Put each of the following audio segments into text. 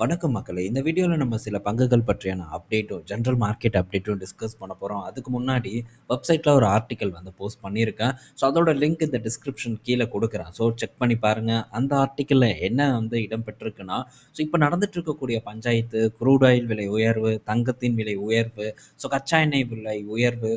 வணக்கம் மக்களே! இந்த வீடியோல நம்ம சில பங்குகள் பற்றியான அப்டேட்டும், ஜெனரல் மார்க்கெட் அப்டேட்டும் டிஸ்கஸ் பண்ண போறோம். அதுக்கு முன்னாடி வெப்சைட்ல ஒரு ஆர்டிக்கிள் வந்து போஸ்ட் பண்ணியிருக்கேன். ஸோ அதோட லிங்க் இந்த டிஸ்கிரிப்ஷன் கீழ குடுக்குறேன். ஸோ செக் பண்ணி பாருங்க. அந்த ஆர்டிக்கிள்ல என்ன வந்து இடம் பெற்றிருக்குன்னா, ஸோ இப்ப நடந்துட்டு இருக்கக்கூடிய பஞ்சாயத்து, க்ரூட் ஆயில் விலை உயர்வு, தங்கத்தின் விலை உயர்வு, ஸோ கச்சா எண்ணெய் விலை உயர்வு,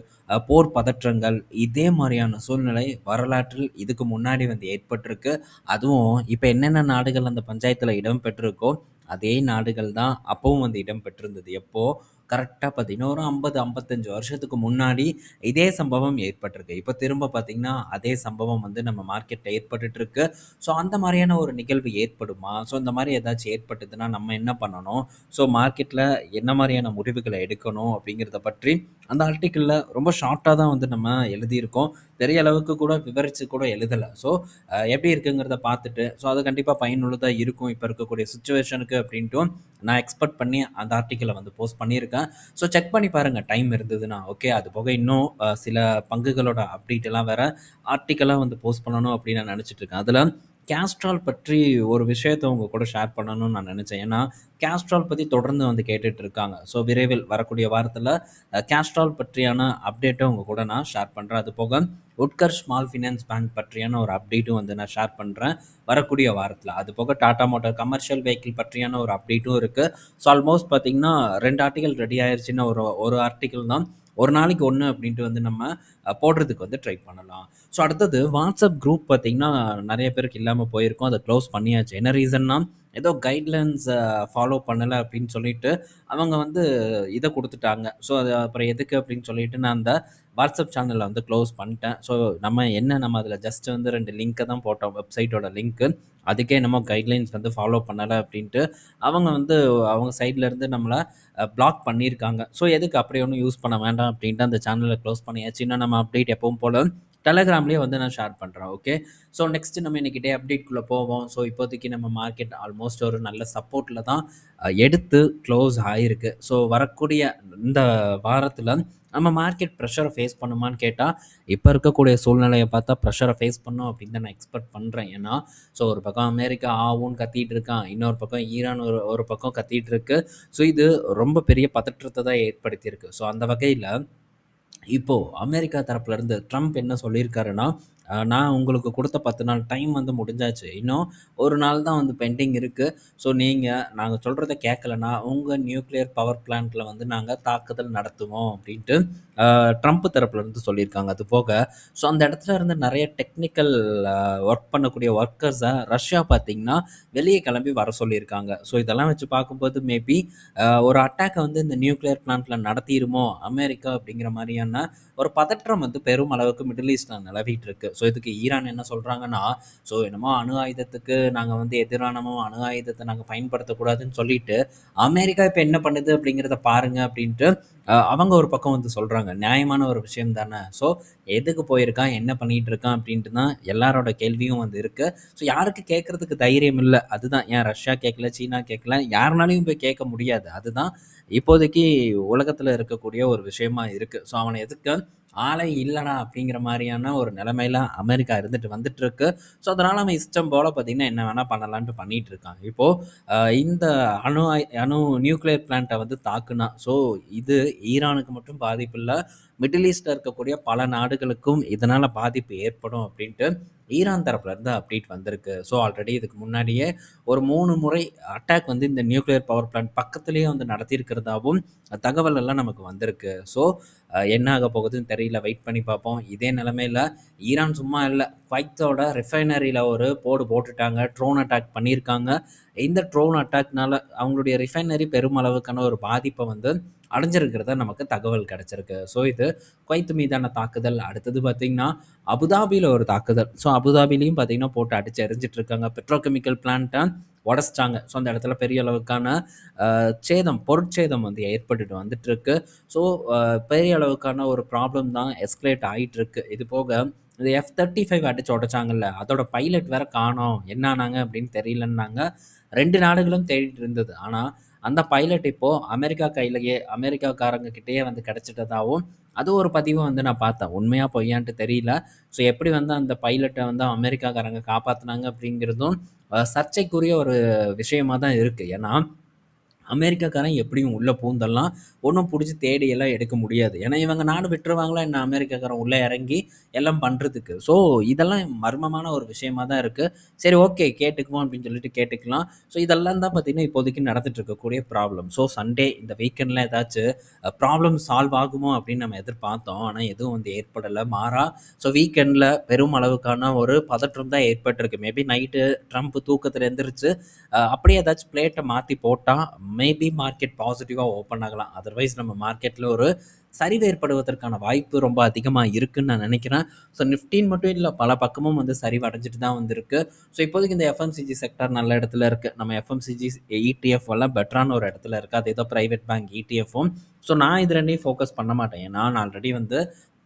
போர் பதற்றங்கள், இதே மாரியான சூழ்நிலை வரலாற்றில் இதுக்கு முன்னாடி வந்து ஏற்பட்டிருக்கு. அதுவும் இப்ப என்னென்ன நாடுகள் அந்த பஞ்சாயத்துல இடம் பெற்றிருக்கோ, அதே நாடுகள் தான் அப்பவும் வந்து இடம் பெற்றிருந்தது. எப்போ? கரெக்ட்டா பார்த்தீங்கன்னா, ஒரு 50, 55 வருஷத்துக்கு முன்னாடி இதே சம்பவம் ஏற்பட்டிருக்கு. இப்ப திரும்ப பார்த்தீங்கன்னா, அதே சம்பவம் வந்து நம்ம மார்க்கெட்ல ஏற்பட்டுட்டு இருக்கு. ஸோ அந்த மாரியான ஒரு நிகழ்வு ஏற்படுமா? ஸோ இந்த மாரி ஏதாச்சும் ஏற்பட்டதுன்னா நம்ம என்ன பண்ணணும்? ஸோ மார்க்கெட்ல என்ன மாரியான முடிவுகள எடுக்கணும்? அப்படிங்கிறத பற்றி அந்த ஆர்டிக்கிள்ல ரொம்ப ஷார்ட்டா தான் வந்து நம்ம எழுதியிருக்கோம். பெரிய அளவுக்கு கூட விவரிச்சு கூட எழுதல. ஸோ எப்படி இருக்குங்கிறத பார்த்துட்டு, ஸோ அது கண்டிப்பா பயனுள்ளதா இருக்கும் இப்ப இருக்கக்கூடிய சிச்சுவேஷனுக்கு அப்படின்ட்டும் நான் எக்ஸ்பெக்ட் பண்ணி அந்த ஆர்டிக்கிள வந்து போஸ்ட் பண்ணியிருக்கேன். ஸோ செக் பண்ணி பாருங்க டைம் இருந்ததுன்னா. ஓகே. அது போக இன்னும் சில பங்குகளோட அப்டேட் எல்லாம் வேற ஆர்டிக்கிளா வந்து போஸ்ட் பண்ணணும் அப்படின்னு நான் நினைச்சுட்டு இருக்கேன். அதுல கேஸ்ட்ரால் பற்றி ஒரு விஷயத்த உங்க கூட ஷேர் பண்ணணும்னு நான் நினைச்சேன். ஏன்னா, கேஸ்ட்ரால் பத்தி தொடர்ந்து வந்து கேட்டுட்டு இருக்காங்க. ஸோ விரைவில் வரக்கூடிய வாரத்துல கேஸ்ட்ரால் பற்றியான அப்டேட்ட உங்க கூட நான் ஷேர் பண்றேன். அது போக உட்கர் ஸ்மால் ஃபினான்ஸ் பேங்க் பற்றியான ஒரு அப்டேட்டும் வந்து நான் ஷேர் பண்றேன் வரக்கூடிய வாரத்துல. அது போக டாடா மோட்டார் கமர்ஷியல் வெஹிக்கிள் பற்றியான ஒரு அப்டேட்டும் இருக்கு. ஸோ ஆல்மோஸ்ட் பார்த்தீங்கன்னா 2 ஆர்டிக்கிள் ரெடி ஆயிருச்சுன்னா ஒரு ஆர்டிக்கிள் தான். ஒரு நாளைக்கு 1 அப்படின்ட்டு வந்து நம்ம போடுறதுக்கு வந்து ட்ரை பண்ணலாம். ஸோ அடுத்தது வாட்ஸ்அப் குரூப் பார்த்தீங்கன்னா, நெறைய பேருக்கு இல்லாம போயிருக்கும். அத க்ளோஸ் பண்ணியாச்சு. என்ன ரீசன்னா, ஏதோ கைட்லைன்ஸ ஃபாலோ பண்ணல அப்படின்னு சொல்லிட்டு, அவங்க வந்து இத குடுத்துட்டாங்க. ஸோ அது அப்புறம் எதுக்கு அப்படின்னு சொல்லிட்டு நான் அந்த வாட்ஸ்அப் சேனல வந்து க்ளோஸ் பண்ணிட்டேன். ஸோ நம்ம அதில ஜஸ்ட் வந்து 2 லிங்க்க தான் போட்டோம். வெப்சைட்டோட லிங்க்கு. அதுக்கே என்னமோ கைட்லைன்ஸ் வந்து ஃபாலோ பண்ணல அப்படின்ட்டு, அவங்க வந்து அவங்க சைட்ல இருந்து நம்மள பிளாக் பண்ணியிருக்காங்க. ஸோ எதுக்கு அப்படி ஒண்ணும் யூஸ் பண்ண வேண்டாம் அப்படின்ட்டு அந்த சேனல க்ளோஸ் பண்ணியாச்சு. இன்னும் நம்ம அப்டேட் எப்பவும் போல டெலகிராம்லயே வந்து நான் ஷேர் பண்றேன். ஓகே. ஸோ நெக்ஸ்ட் நம்ம இன்னைக்கு டே அப்டேட்குள்ள போவோம். ஸோ இப்போதைக்கு நம்ம மார்க்கெட் ஆல்மோஸ்ட் ஒரு நல்ல சப்போர்ட்ல தான் எடுத்து க்ளோஸ் ஆயிருக்கு. ஸோ வரக்கூடிய இந்த வாரத்தில நம்ம மார்க்கெட் பிரஷர ஃபேஸ் பண்ணுமான்னு கேட்டா, இப்ப இருக்கக்கூடிய சூழ்நிலைய பார்த்தா பிரஷர ஃபேஸ் பண்ணும் அப்படின்னு தான் நான் எக்ஸ்பெக்ட் பண்றேன். ஏன்னா, ஸோ ஒரு பக்கம் அமெரிக்கா ஆ ஊன்னு கத்திட்டு இருக்கான். இன்னொரு பக்கம் ஈரான் ஒரு ஒரு பக்கம் கத்திட்டு இருக்கு. ஸோ இது ரொம்ப பெரிய பதற்றத்த தான் ஏற்படுத்தியிருக்கு. ஸோ அந்த வகையில இப்போ அமெரிக்கா தரப்புல இருந்து ட்ரம்ப் என்ன சொல்லியிருக்காருன்னா, நான் உங்களுக்கு குடுத்த 10 நாள் டைம் வந்து முடிஞ்சாச்சு. இன்னும் 1 நாள் தான் வந்து பெண்டிங் இருக்கு. ஸோ நீங்க நாங்க சொல்றத கேட்கலன்னா, உங்க நியூக்ளியர் பவர் பிளான்ட்ல வந்து நாங்க தாக்குதல் நடத்துவோம் அப்டின்ட்டு அ ட்ரம்ப் தரப்புல இருந்து சொல்லியிருக்காங்க. அது போக ஸோ அந்த இடத்துல இருந்து நெறைய டெக்னிக்கல் ஒர்க் பண்ணக்கூடிய ஒர்க்கர்ஸ ரஷ்யா பார்த்தீங்கன்னா, வெளிய கிளம்பி வர சொல்லியிருக்காங்க. ஸோ இதெல்லாம் வச்சு பார்க்கும்போது மேபி ஒரு அட்டாக்க வந்து இந்த நியூக்ளியர் பிளான்ட்ல நடத்திருமோ அமெரிக்கா அப்படிங்கிற மாரியான ஒரு பதற்றம் வந்து பெரும் அளவுக்கு மிடில் ஈஸ்ட்ல நிலவிட்டு இருக்கு. ஸோ இதுக்கு ஈரான் என்ன சொல்றாங்கன்னா, ஸோ என்னமோ அணு ஆயுதத்துக்கு நாங்க வந்து எதிரானமோ, அணு ஆயுதத்த நாங்க பயன்படுத்தக்கூடாதுன்னு சொல்லிட்டு, அமெரிக்கா இப்ப என்ன பண்ணுது அப்படிங்கிறத பாருங்க அப்படின்ட்டு அவங்க ஒரு பக்கம் வந்து சொல்றாங்க. நியாயமான ஒரு விஷயம் தானே. ஸோ எதுக்கு போயிருக்கான்? என்ன பண்ணிட்டு இருக்கான்? அப்படின்ட்டு தான் எல்லாரோட கேள்வியும் வந்து இருக்கு. ஸோ யாருக்கு கேட்கறதுக்கு தைரியம் இல்ல. அதுதான் ஏன் ரஷ்யா கேட்கல, சீனா கேட்கல, யாருனாலயும் போய் கேட்க முடியாது. அதுதான் இப்போதைக்கு உலகத்துல இருக்கக்கூடிய ஒரு விஷயமா இருக்கு. ஸோ அவன எதுக்க ஆளே இல்லடா அப்படிங்கிற மாரியான ஒரு நிலைமையில அமெரிக்கா இருந்துட்டு வந்துட்டு இருக்கு. ஸோ அதனால அவன் இஷ்டம் போல பார்த்தீங்கன்னா, என்ன வேணா பண்ணலான்ட்டு பண்ணிட்டு இருக்கான். இப்போ இந்த அணு நியூக்ளியர் பிளான்ட்ட வந்து தாக்குனா, ஸோ இது ஈரானுக்கு மட்டும் பாதிப்பு இல்ல. மிடில் ஈஸ்ட்ல இருக்கக்கூடிய பல நாடுகளுக்கும் இதனால பாதிப்பு ஏற்படும் அப்படின்ட்டு ஈரான் தரப்புல இருந்து அப்டேட் வந்திருக்கு. ஸோ ஆல்ரெடி இதுக்கு முன்னாடியே ஒரு 3 முறை அட்டாக் வந்து இந்த நியூக்ளியர் பவர் பிளான்ட் பக்கத்திலேயே வந்து நடத்தியிருக்கிறதாவும் தகவல் எல்லாம் நமக்கு வந்திருக்கு. ஸோ என்ன ஆக போகுதுன்னு தெரியல. வெயிட் பண்ணி பார்ப்போம். இதே நிலைமையில ஈரான் சும்மா இல்ல. குவைத்தோட ரிஃபைனரியில ஒரு போடு போட்டுட்டாங்க. ட்ரோன் அட்டாக் பண்ணியிருக்காங்க. இந்த ட்ரோன் அட்டாக்னால அவங்களுடைய ரிஃபைனரி பெருமளவுக்கான ஒரு பாதிப்ப வந்து அடைஞ்சிருக்கிறதா நமக்கு தகவல் கிடைச்சிருக்கு. ஸோ இது குவைத் மீதான தாக்குதல். அடுத்தது பார்த்தீங்கன்னா, அபுதாபியில ஒரு தாக்குதல். ஸோ அபுதாபிலயும் பார்த்தீங்கன்னா, போட்டு அடிச்சு எரிஞ்சிட்டு இருக்காங்க. பெட்ரோகெமிக்கல் பிளான்ட்ட உடைச்சுட்டாங்க. ஸோ அந்த இடத்துல பெரிய அளவுக்கான பொருட்சேதம் வந்து ஏற்பட்டுட்டு வந்துட்டுருக்கு. ஸோ பெரிய அளவுக்கான ஒரு ப்ராப்ளம் தான் எஸ்கலேட் ஆயிட்டுருக்கு. இது போக இந்த F-35 அடிச்சு உடைச்சாங்கல்ல, அதோட பைலட் வேற காணோம். என்ன ஆனாங்க அப்படின்னு தெரியலன்னாங்க. 2 நாடுகளும் தேடிட்டு இருந்தது. ஆனா, அந்த பைலட் இப்போ அமெரிக்கா கையிலேயே அமெரிக்காக்காரங்க கிட்டயே வந்து கிடைச்சிட்டதாவும், அது ஒரு பதிவும் வந்து நான் பார்த்தேன். உண்மையா பொய்யான்ட்டு தெரியல. ஸோ எப்படி வந்து அந்த பைலட்ட வந்து அமெரிக்காக்காரங்க காப்பாத்துனாங்க அப்படிங்கிறதும் சர்ச்சைக்குரிய ஒரு விஷயமா தான் இருக்கு. ஏன்னா அமெரிக்காக்காரன் எப்படியும் உள்ள பூந்தரலாம். ஒண்ணும் புடிச்சு தேடி எல்லாம் எடுக்க முடியாது. ஏன்னா, இவங்க நாடு விட்டுருவாங்களா என்ன அமெரிக்காக்காரன் உள்ள இறங்கி எல்லாம் பண்றதுக்கு. ஸோ, இதெல்லாம் மர்மமான ஒரு விஷயமா தான் இருக்கு. சரி ஓகே கேட்டுக்குவோம் அப்படின்னு சொல்லிட்டு கேட்டுக்கலாம். ஸோ, இதெல்லாம் தான் பார்த்தீங்கன்னா, இப்போதைக்கு நடந்துட்டு இருக்கக்கூடிய ப்ராப்ளம். ஸோ, சண்டே இந்த வீக்கெண்ட்ல ஏதாச்சு ப்ராப்ளம் சால்வ் ஆகுமோ அப்படின்னு நம்ம எதிர்பார்த்தோம். ஆனா, எதுவும் வந்து ஏற்படல. மாறா ஸோ, வீக்கெண்ட்ல பெரும் அளவுக்கான ஒரு பதற்றம் தான் ஏற்பட்டிருக்கு. மேபி நைட்டு ட்ரம்ப் தூக்கத்துல எந்திரிச்சு அப்படியே ஏதாச்சும் பிளேட்ட மாத்தி போட்டா, மேபி மார்க்கெட் பாசிட்டிவா ஓப்பன் ஆகலாம். அதர்வைஸ் நம்ம மார்க்கெட்ல ஒரு சரிவு ஏற்படுவதற்கான வாய்ப்பு ரொம்ப அதிகமா இருக்குன்னு நான் நினைக்கிறேன். ஸோ நிஃப்டின்னு மட்டும் இல்ல, பல பக்கமும் வந்து சரிவு அடைஞ்சுட்டு தான் வந்திருக்கு. ஸோ இப்போதைக்கு இந்த எஃப்எம்சிஜி செக்டார் நல்ல இடத்துல இருக்கு. நம்ம எஃப்எம்சிஜி இடிஎஃப் எல்லாம் பெட்டரான ஒரு இடத்துல இருக்கு. அதே தான் பிரைவேட் பேங்க் இடிஎஃப்பும். ஸோ நான் இது 2யும் ஃபோக்கஸ் பண்ண மாட்டேன். ஏன்னா நான் ஆல்ரெடி வந்து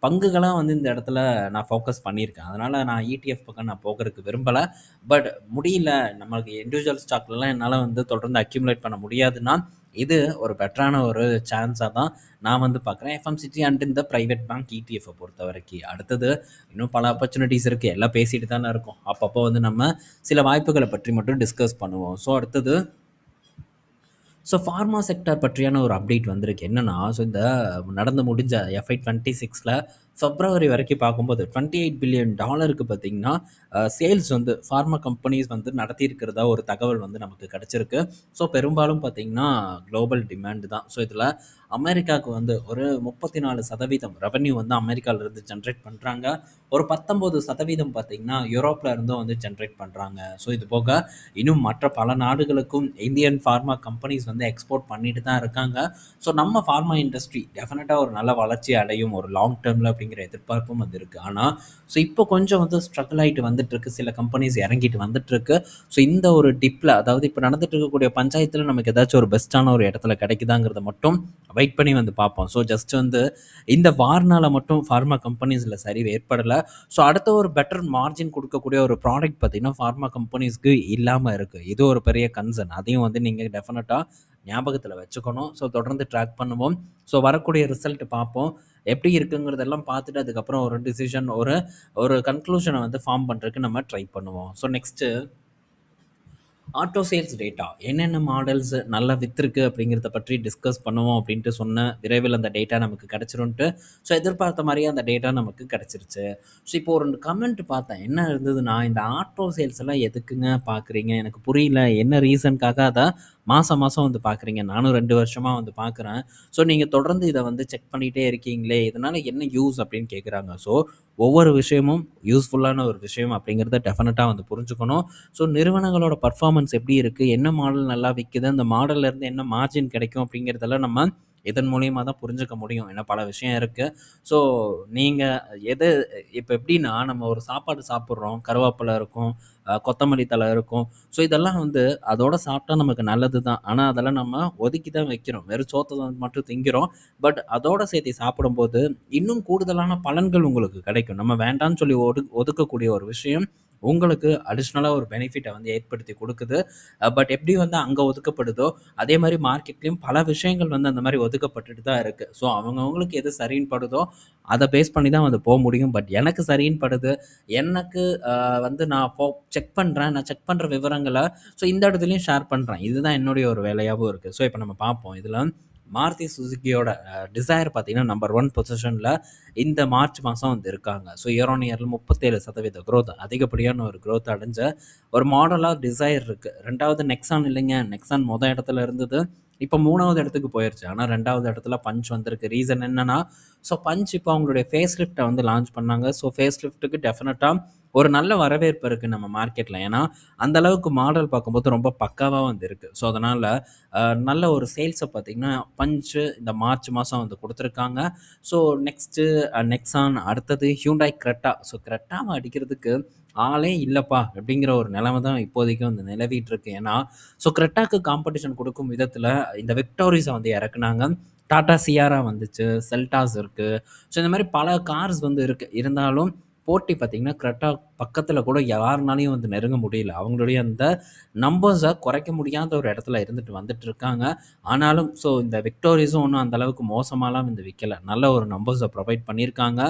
பங்குகளா வந்து இந்த இடத்துல நான் ஃபோக்கஸ் பண்ணியிருக்கேன். அதனால நான் இடிஎஃப் பக்கம் நான் போகறதுக்கு விரும்பல. பட் முடியல. நமக்கு இண்டிவிஜுவல் ஸ்டாக்லலாம் என்னால வந்து தொடர்ந்து அக்யூமுலேட் பண்ண முடியாதுன்னா, இது ஒரு பெட்டரான ஒரு சான்ஸா தான் நான் வந்து பார்க்குறேன். எஃப்எம்சிஜி அண்ட் இந்த பிரைவேட் பேங்க் இடிஎஃப்ப பொறுத்தவரைக்கி. அடுத்தது இன்னும் பல ஆப்பர்ச்சுனிட்டீஸ் இருக்கு. எல்லாம் பேசிட்டு தானே இருக்கோம். அப்பப்போ வந்து நம்ம சில வாய்ப்புகள பற்றி மட்டும் டிஸ்கஸ் பண்ணுவோம். ஸோ அடுத்தது ஸோ ஃபார்மா செக்டார் பற்றியான ஒரு அப்டேட் வந்திருக்கு. என்னன்னா, ஸோ இந்த நடந்து முடிஞ்ச எஃப்ஐ 26ல பிப்ரவரி வரைக்கும் பார்க்கும்போது $28 பில்லியன் பார்த்தீங்கன்னா, சேல்ஸ் வந்து ஃபார்மா கம்பெனிஸ் வந்து நடத்தியிருக்கிறதா ஒரு தகவல் வந்து நமக்கு கிடைச்சிருக்கு. ஸோ பெரும்பாலும் பார்த்தீங்கன்னா, குளோபல் டிமாண்ட் தான். ஸோ இதில அமெரிக்காவுக்கு வந்து ஒரு 34% ரெவென்யூ வந்து அமெரிக்காவிலிருந்து ஜென்ரேட் பண்றாங்க. ஒரு 19% பார்த்தீங்கன்னா, யூரோப்ல இருந்தும் வந்து ஜென்ரேட் பண்றாங்க. ஸோ இது போக இன்னும் மற்ற பல நாடுகளுக்கும் இந்தியன் ஃபார்மா கம்பெனிஸ் வந்து எக்ஸ்போர்ட் பண்ணிட்டு தான் இருக்காங்க. ஸோ நம்ம ஃபார்மா இண்டஸ்ட்ரி டெஃபினட்டா ஒரு நல்ல வளர்ச்சி அடையும் ஒரு லாங் டேர்ம்ல அப்படிங்கிற எதிர்பார்ப்பும் வந்து இருக்கு. ஆனா, ஸோ இப்போ கொஞ்சம் வந்து ஸ்ட்ரகிள் ஆயிட்டு வந்துட்டு இருக்கு. சில கம்பெனிஸ் இறங்கிட்டு வந்துட்டு இருக்கு. ஸோ இந்த ஒரு டிப்ல அதாவது இப்போ நடந்துட்டு இருக்கக்கூடிய பஞ்சாயத்துல நமக்கு ஏதாச்சும் ஒரு பெஸ்ட்டான ஒரு இடத்துல கிடைக்குதாங்கிறத மட்டும் வெயிட் பண்ணி வந்து பார்ப்போம். ஸோ ஜஸ்ட் வந்து இந்த வார்னால மட்டும் ஃபார்மா கம்பெனிஸ்ல சரிவு ஏற்படல. ஸோ அடுத்த ஒரு பெட்டர் மார்ஜின் கொடுக்கக்கூடிய ஒரு ப்ராடக்ட் பார்த்தீங்கன்னா, ஃபார்மா கம்பெனிஸ்க்கு இல்லாம இருக்கு. இது ஒரு பெரிய கன்சர்ன். அதையும் வந்து நீங்க டெஃபினட்டா ஞாபகத்துல வச்சுக்கணும். ஸோ தொடர்ந்து ட்ராக் பண்ணுவோம். ஸோ வரக்கூடிய ரிசல்ட் பார்ப்போம். எப்படி இருக்குங்கிறதெல்லாம் பார்த்துட்டு அதுக்கப்புறம் ஒரு டிசிஷன் ஒரு ஒரு கன்க்ளூஷன வந்து ஃபார்ம் பண்றதுக்கு நம்ம ட்ரை பண்ணுவோம். So next auto sales data என்னென்ன மாடல்ஸ் நல்லா வித்திருக்கு அப்படிங்கிறத பற்றி டிஸ்கஸ் பண்ணுவோம் அப்படின்ட்டு சொன்னேன். விரைவில் அந்த டேட்டா நமக்கு கிடைச்சிரும்ன்ட்டு. ஸோ எதிர்பார்த்த மாதிரியே அந்த டேட்டா நமக்கு கிடைச்சிருச்சு. ஸோ இப்போ ஒரு கமெண்ட் பார்த்தேன். என்ன இருந்ததுன்னா, இந்த ஆட்டோ சேல்ஸ் எல்லாம் எதுக்குங்க பார்க்குறீங்க? எனக்கு புரியல. என்ன ரீசனுக்காக அத மாசம் மாசம் வந்து பார்க்குறீங்க? நானும் 2 வருஷமா வந்து பார்க்குறேன். ஸோ நீங்க தொடர்ந்து இத வந்து செக் பண்ணிட்டே இருக்கீங்களே, இதனால என்ன யூஸ் அப்படின்னு கேட்குறாங்க. ஸோ ஒவ்வொரு விஷயமும் யூஸ்ஃபுல்லான ஒரு விஷயம் அப்படிங்கிறத டெஃபினட்டா வந்து புரிஞ்சுக்கணும். ஸோ நிறுவனங்களோட பர்ஃபார்மன்ஸ் எப்படி இருக்கு? என்ன மாடல் நல்லா விக்குது? அந்த மாடல்ல இருந்து என்ன மார்ஜின் கிடைக்கும்? அப்படிங்கிறதெல்லாம் நம்ம இதன் மூலியமா தான் புரிஞ்சுக்க முடியும். ஏன்னா பல விஷயம் இருக்கு. ஸோ நீங்க எது இப்ப எப்படின்னா, நம்ம ஒரு சாப்பாடு சாப்பிடுறோம். கருவேப்பில இருக்கும், கொத்தமல்லி தழை இருக்கும். ஸோ இதெல்லாம் வந்து அதோட சாப்பிட்டா நமக்கு நல்லது தான். ஆனா அதெல்லாம் நம்ம ஒதுக்கி தான் வைக்கிறோம். வெறும் சோத்த மட்டும் திங்கிறோம். பட் அதோட சேர்த்து சாப்பிடும்போது இன்னும் கூடுதலான பலன்கள் உங்களுக்கு கிடைக்கும். நம்ம வேண்டான்னு சொல்லி ஒதுக்கக்கூடிய ஒரு விஷயம் உங்களுக்கு அடிஷ்னலா ஒரு பெனிஃபிட்ட வந்து ஏற்படுத்தி குடுக்குது. பட் எப்படி வந்து அங்க ஒதுக்கப்படுதோ, அதே மாரி மார்க்கெட்லயும் பல விஷயங்கள் வந்து அந்த மாரி ஒதுக்கப்பட்டுட்டு தான் இருக்கு. ஸோ அவங்கவங்களுக்கு எது சரின்னு படுதோ, அத பேஸ் பண்ணி தான் வந்து முடியும். பட் எனக்கு சரின்னு படுது. எனக்கு வந்து நான் செக் பண்றேன். நான் செக் பண்ற விவரங்கள ஸோ இந்த இடத்துலயும் ஷேர் பண்றேன். இதுதான் என்னுடைய ஒரு வேலையாவும் இருக்கு. ஸோ இப்ப நம்ம பார்ப்போம். இதுல மாருதி சுசுகியோட டிசைர் பார்த்தீங்கன்னா, நம்பர் 1 பொசிஷன்ல இந்த மார்ச் மாசம் வந்து இருக்காங்க. ஸோ இயர் ஆன் இயர்ல 37% குரோத் அதிகப்படியான ஒரு குரோத் அடைஞ்ச ஒரு மாடலா டிசைர் இருக்கு. 2வது நெக்ஸான் இல்லைங்க. நெக்ஸான் இடத்துல இருந்தது. இப்ப 3வது இடத்துக்கு போயிருச்சு. ஆனா 2வது இடத்துல பஞ்ச் வந்திருக்கு. ரீசன் என்னன்னா, ஸோ பஞ்ச் இப்ப அவங்களுடைய ஃபேஸ் லிஃப்ட்ட வந்து லான்ச் பண்ணாங்க. ஸோ ஃபேஸ் லிஃப்ட்டுக்கு டெஃபினட்டா ஒரு நல்ல வரவேற்பு இருக்கு நம்ம மார்க்கெட்ல. ஏன்னா, அந்த அளவுக்கு மாடல் பார்க்கும்போது ரொம்ப பக்காவா வந்து இருக்கு. ஸோ அதனால நல்ல ஒரு சேல்ஸ பார்த்தீங்கன்னா, பஞ்ச் இந்த மார்ச் மாசம் வந்து குடுத்துருக்காங்க. ஸோ நெக்ஸ்ட்டு நெக்ஸான் அடுத்தது ஹியூண்டாய் கிரெட்டா. ஸோ கிரெட்டாவ அடிக்கிறதுக்கு ஆளே இல்லப்பா! அப்படிங்கிற ஒரு நிலைமை தான் இப்போதைக்கு வந்து நிலவிட்டு இருக்கு. ஏன்னா, ஸோ கிரெட்டாக்கு காம்படிஷன் குடுக்கும் விதத்தில இந்த விக்டோரிஸ வந்து இறக்குனாங்க. டாடா சியாரா வந்துச்சு. செல்டாஸ் இருக்கு. ஸோ இந்த மாரி பல கார்ஸ் வந்து இருக்கு. இருந்தாலும் போட்டி பார்த்தீங்கன்னா, கிரெட்டா பக்கத்தில கூட யாருனாலயும் வந்து நெருங்க முடியல. அவங்களுடைய அந்த நம்பர்ஸ குறைக்க முடியாத ஒரு இடத்துல இருந்துட்டு வந்துட்டு இருக்காங்க. ஆனாலும் ஸோ இந்த விக்டோரிஸும் ஒண்ணும் அந்த அளவுக்கு மோசமாலாம் வந்து விக்கல. நல்ல ஒரு நம்பர்ஸ ப்ரொவைட் பண்ணியிருக்காங்க.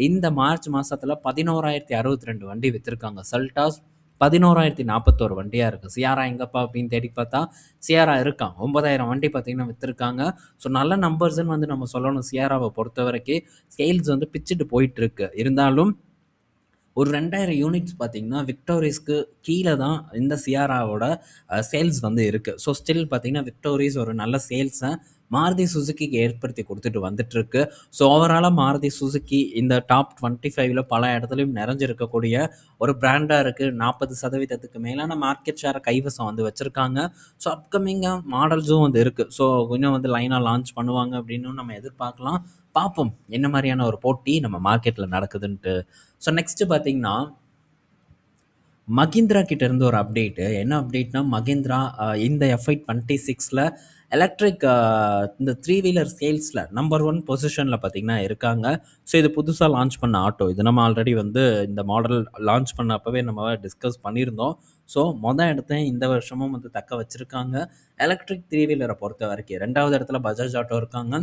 இந்த மார்ச் மாசத்துல 11,062 வண்டி வித்திருக்காங்க. செல்டாஸ் 11,041 வண்டியா இருக்கு. சியாரா எங்கப்பா அப்படின்னு தேடி பார்த்தா, சியாரா இருக்கான். 9,000 வண்டி பார்த்தீங்கன்னா வித்திருக்காங்க. ஸோ நல்ல நம்பர்ஸ்ன்னு வந்து நம்ம சொல்லணும். சியாராவ பொறுத்தவரைக்கும் சேல்ஸ் வந்து பிச்சுட்டு போயிட்டுருக்கு. இருந்தாலும் ஒரு 2000 யூனிட்ஸ் பார்த்தீங்கன்னா, விக்டோரிஸ்க்கு கீழ தான் இந்த சியாராவோட சேல்ஸ் வந்து இருக்கு. ஸோ ஸ்டில் பார்த்தீங்கன்னா, விக்டோரிஸ் ஒரு நல்ல சேல்ஸ மாருதி சுசுகிக்கு ஏற்படுத்தி குடுத்துட்டு வந்துட்டுருக்கு. ஸோ ஓவராலா மாருதி சுசுகி இந்த டாப் 25ல பல இடத்துலயும் நிறைஞ்சிருக்கக்கூடிய ஒரு பிராண்டா இருக்கு. 40% மேலான மார்க்கெட் ஷேர கைவசம் வந்து வச்சிருக்காங்க. ஸோ அப்கமிங்கா மாடல்ஸும் வந்து இருக்கு. ஸோ இன்னும் வந்து லைனா லான்ச் பண்ணுவாங்க அப்படின்னும் நம்ம எதிர்பார்க்கலாம். பார்ப்போம் என்ன மாரியான ஒரு போட்டி நம்ம மார்க்கெட்ல நடக்குதுன்ட்டு. ஸோ நெக்ஸ்ட் பார்த்தீங்கன்னா, மகீந்திரா கிட்ட இருந்து ஒரு அப்டேட்டு. என்ன அப்டேட்னா, மகீந்திரா இந்த FY 26ல எலக்ட்ரிக் இந்த 3 வீலர் சேல்ஸ்ல நம்பர் 1 பொசிஷன்ல பார்த்தீங்கன்னா இருக்காங்க. ஸோ இது புதுசா லான்ச் பண்ண ஆட்டோ. இது நம்ம ஆல்ரெடி வந்து இந்த மாடல் லான்ச் பண்ண அப்பவே நம்ம டிஸ்கஸ் பண்ணியிருந்தோம். ஸோ இடத்த இந்த வருஷமும் வந்து தக்க வச்சிருக்காங்க. எலக்ட்ரிக் 3 வீலர பொறுத்தவரைக்கும் 2வது இடத்துல பஜாஜ் ஆட்டோ இருக்காங்க.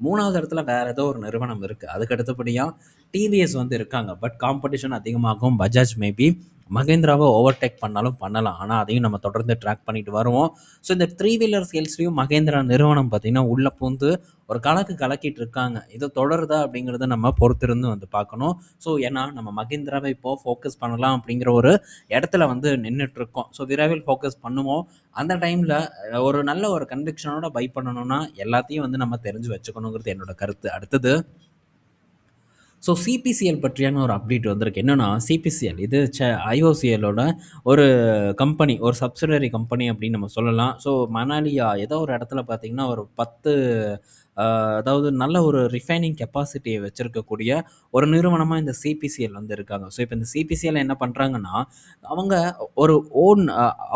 3வது இடத்துல வேற ஏதோ ஒரு நிறுவனம் இருக்கு. அதுக்கு அடுத்தபடியா டிவிஎஸ் வந்து இருக்காங்க. பட் காம்படிஷன் அதிகமாகும். பஜாஜ் மேபி மகேந்திராவை ஓவர்டேக் பண்ணாலும் பண்ணலாம். ஆனா, அதையும் நம்ம தொடர்ந்து ட்ராக் பண்ணிட்டு வருவோம். ஸோ இந்த 3 வீலர் சேல்ஸ்லயும் மகேந்திரா நிறுவனம் பார்த்தீங்கன்னா, உள்ள பூந்து ஒரு கலக்கு கலக்கிட்டு இருக்காங்க. இது தொடருதா அப்படிங்கிறத நம்ம பொறுத்திருந்து வந்து பார்க்கணும். ஸோ ஏன்னா, நம்ம மகேந்திராவை இப்போ ஃபோக்கஸ் பண்ணலாம் அப்படிங்கிற ஒரு இடத்துல வந்து நின்னுட்டு இருக்கோம். ஸோ விரைவில் ஃபோக்கஸ் பண்ணுவோம். அந்த டைம்ல ஒரு நல்ல ஒரு கன்விக்ஷனோட பை பண்ணணும்னா, எல்லாத்தையும் வந்து நம்ம தெரிஞ்சு வச்சுக்கணுங்கிறது என்னோட கருத்து. அடுத்தது ஸோ சிபிசிஎல் பற்றியான ஒரு அப்டேட் வந்திருக்கு. என்னன்னா, சிபிசிஎல் இது ஐஓசிஎல்லோட ஒரு கம்பெனி, ஒரு சப்சிடரி கம்பெனி அப்படின்னு நம்ம சொல்லலாம். ஸோ மணாலியா ஏதோ ஒரு இடத்துல பார்த்தீங்கன்னா, ஒரு 10 அதாவது நல்ல ஒரு ரிஃபைனிங் கெப்பாசிட்டிய வச்சிருக்கக்கூடிய ஒரு நிறுவனமா இந்த சிபிசிஎல் வந்து இருக்காங்க. ஸோ இப்ப இந்த சிபிசிஎல் என்ன பண்றாங்கன்னா, அவங்க ஒரு ஓன்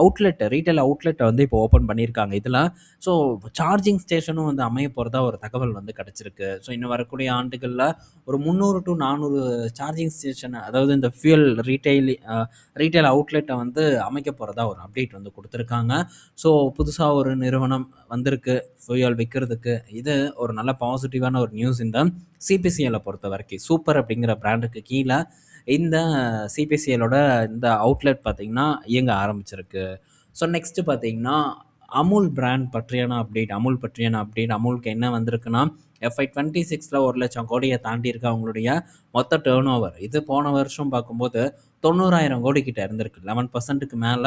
அவுட்லெட் ரீட்டெயில் அவுட்லெட்ட வந்து இப்போ ஓப்பன் பண்ணியிருக்காங்க. இதுல ஸோ சார்ஜிங் ஸ்டேஷனும் வந்து அமைய போறதா ஒரு தகவல் வந்து கிடைச்சிருக்கு. ஸோ இன்னும் வரக்கூடிய ஆண்டுகள்ல ஒரு 300 டூ 400 சார்ஜிங் ஸ்டேஷன், அதாவது இந்த ஃபியூயல் ரீட்டெயில் அவுட்லெட்டை வந்து அமைக்க போகிறதா ஒரு அப்டேட் வந்து கொடுத்துருக்காங்க. ஸோ புதுசாக ஒரு நிறுவனம் வந்திருக்கு ஃபியூயல் விற்கிறதுக்கு. இது ஒரு நல்ல பாசிட்டிவான ஒரு நியூஸ் இந்த சிபிசிஎல்லை பொறுத்த வரைக்கும். சூப்பர் அப்படிங்கிற பிராண்டுக்கு கீழே இந்த சிபிசிஎலோட இந்த அவுட்லெட் பார்த்தீங்கன்னா இயங்க ஆரம்பிச்சிருக்கு. ஸோ நெக்ஸ்ட்டு பார்த்தீங்கன்னா, அமுல் பிராண்ட் பற்றியான அப்டேட். அமுலுக்கு என்ன வந்திருக்குன்னா, FY 26ல 1,00,000 கோடியை தாண்டியிருக்கு அவங்களுடைய மொத்த டர்ன் ஓவர். இது போன வருஷம் பார்க்கும்போது 90,000 கோடி கிட்ட இருந்திருக்கு. 11%க்கு மேல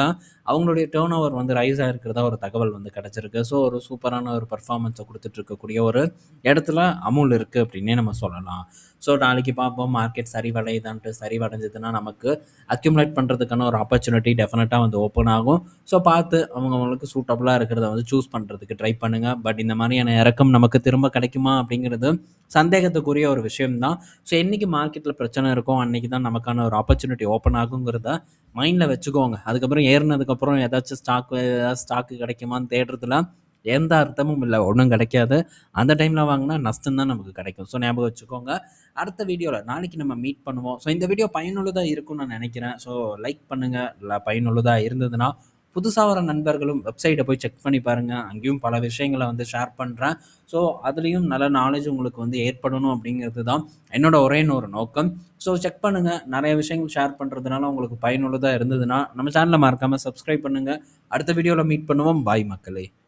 அவங்களுடைய டர்ன் ஓவர் வந்து ரைஸ் ஆயிருக்கிறதா ஒரு தகவல் வந்து கிடைச்சிருக்கு. ஸோ ஒரு சூப்பரான ஒரு பெர்ஃபார்மன்ஸை கொடுத்துட்டு இருக்கக்கூடிய ஒரு இடத்துல அமுல் இருக்கு அப்படின்னே நம்ம சொல்லலாம். ஸோ நாளைக்கு பார்ப்போம் மார்க்கெட் சரிவடையுதான்ட்டு. சரிவடைஞ்சதுன்னா நமக்கு அக்யூமுலேட் பண்ணுறதுக்கான ஒரு ஆப்பர்ச்சுனிட்டி டெஃபினட்டாக வந்து ஓப்பன் ஆகும். ஸோ பார்த்து அவங்கவுங்களுக்கு சூட்டபுளாக இருக்கிறத வந்து சூஸ் பண்ணுறதுக்கு ட்ரை பண்ணுங்கள். பட் இந்த மாதிரியான இறக்கம் நமக்கு திரும்ப கிடைக்குமா அப்படிங்கிறது சந்தேகத்துக்குரிய ஒரு விஷயம் தான். ஸோ என்னைக்கு மார்க்கெட்டில் பிரச்சனை இருக்கோ அன்னைக்கு தான் நமக்கான ஒரு ஆப்பர்ச்சுனிட்டி ஓப்பன் ஆகுங்கிறத மைண்டில் வச்சுக்கோங்க. அதுக்கப்புறம் ஏறினதுக்கப்புறம் ஏதாச்சும் ஸ்டாக்கு கிடைக்குமான்னு தேடுறதுல எந்த அர்த்தமும் இல்லை, ஒன்றும் கிடைக்காது. அந்த டைமில் வாங்கினா நஷ்டம் தான் நமக்கு கிடைக்கும். ஸோ ஞாபகம் வச்சுக்கோங்க. அடுத்த வீடியோவில் நாளைக்கு நம்ம மீட் பண்ணுவோம். ஸோ இந்த வீடியோ பயனுள்ளதாக இருக்கும்னு நான் நினைக்கிறேன். ஸோ லைக் பண்ணுங்கள். இல்லை பயனுள்ளதாக இருந்ததுன்னா புதுசாக வர நண்பர்களும் வெப்சைட்டை போய் செக் பண்ணி பாருங்கள். அங்கேயும் பல விஷயங்களை வந்து ஷேர் பண்ணுறேன். ஸோ அதுலேயும் நல்ல நாலேஜ் உங்களுக்கு வந்து ஏற்படணும் அப்படிங்கிறது தான் என்னோட ஒரே ஒரு நோக்கம். ஸோ செக் பண்ணுங்கள். நிறைய விஷயங்கள் ஷேர் பண்ணுறதுனால உங்களுக்கு பயனுள்ளதாக இருந்ததுன்னா நம்ம சேனலை மறக்காமல் சப்ஸ்கிரைப் பண்ணுங்கள். அடுத்த வீடியோவில் மீட் பண்ணுவோம். பாய் மக்களே.